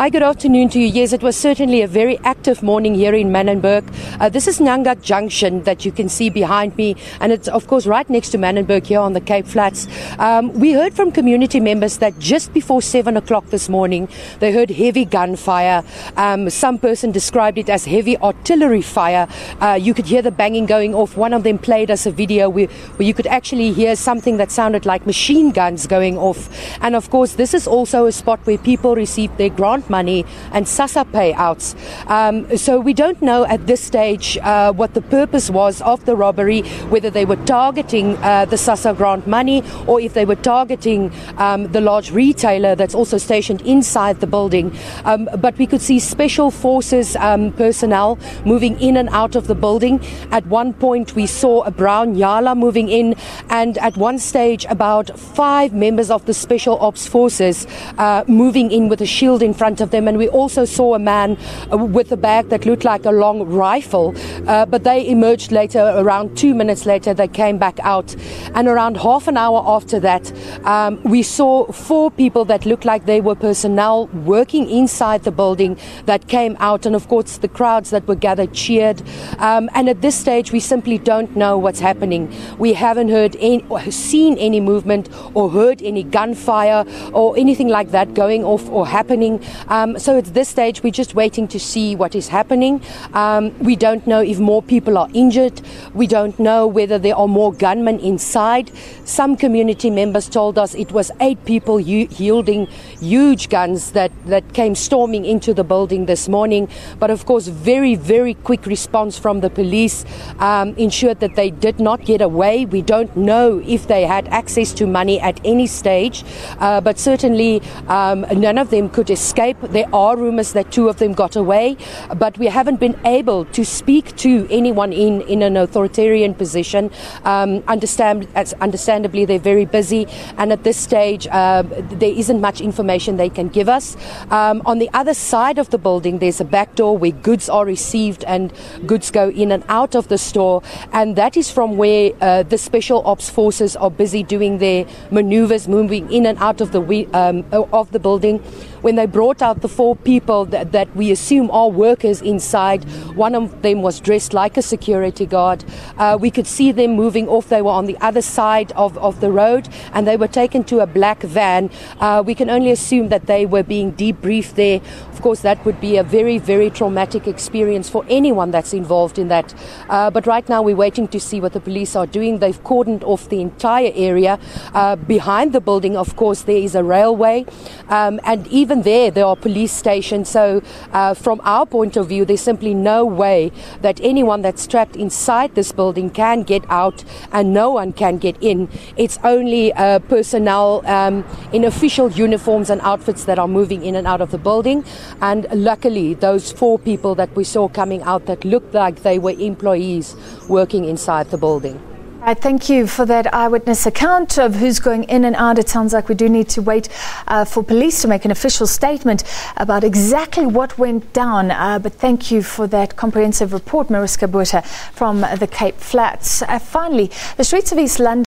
Hi, good afternoon to you. Yes, it was certainly a very active morning here in Manenberg. This is Nyanga Junction that you can see behind me, and it's of course right next to Manenberg here on the Cape Flats. We heard from community members that just before 7 o'clock this morning, they heard heavy gunfire. Some person described it as heavy artillery fire. You could hear the banging going off. One of them played us a video where you could actually hear something that sounded like machine guns going off. And of course, this is also a spot where people receive their grant money and SASSA payouts. So we don't know at this stage what the purpose was of the robbery, whether they were targeting the SASSA grant money or if they were targeting the large retailer that's also stationed inside the building. But we could see special forces personnel moving in and out of the building. At one point we saw a brown Yala moving in, and at one stage about 5 members of the special ops forces moving in with a shield in front of them, and we also saw a man with a bag that looked like a long rifle, but they emerged later. Around 2 minutes later they came back out, and around half an hour after that we saw 4 people that looked like they were personnel working inside the building that came out, and of course the crowds that were gathered cheered, and at this stage we simply don't know what's happening. We haven't heard or seen any movement or heard any gunfire or anything like that going off or happening. So at this stage we're just waiting to see what is happening. We don't know if more people are injured. We don't know whether there are more gunmen inside. Some community members told us it was 8 people wielding huge guns that came storming into the building this morning. But of course very, very quick response from the police ensured that they did not get away. We don't know if they had access to money at any stage, but certainly none of them could escape. There are rumors that 2 of them got away, but we haven't been able to speak to anyone in an authoritarian position. Understandably, they're very busy, and at this stage there isn't much information they can give us. On the other side of the building there's a back door where goods are received and goods go in and out of the store, and that is from where the special ops forces are busy doing their maneuvers, moving in and out of the building. When they brought out the 4 people that we assume are workers inside, one of them was dressed like a security guard. We could see them moving off. They were on the other side of the road, and they were taken to a black van. We can only assume that they were being debriefed there. Of course, that would be a very, very traumatic experience for anyone that's involved in that. But right now we're waiting to see what the police are doing. They've cordoned off the entire area. Behind the building, of course, there is a railway, and even there are police stations. So from our point of view, there's simply no way that anyone that's trapped inside this building can get out, and no one can get in. It's only personnel in official uniforms and outfits that are moving in and out of the building. And luckily, those 4 people that we saw coming out that looked like they were employees working inside the building. Right, thank you for that eyewitness account of who's going in and out. It sounds like we do need to wait for police to make an official statement about exactly what went down. But thank you for that comprehensive report, Mariska Botha from the Cape Flats. Finally, the streets of East London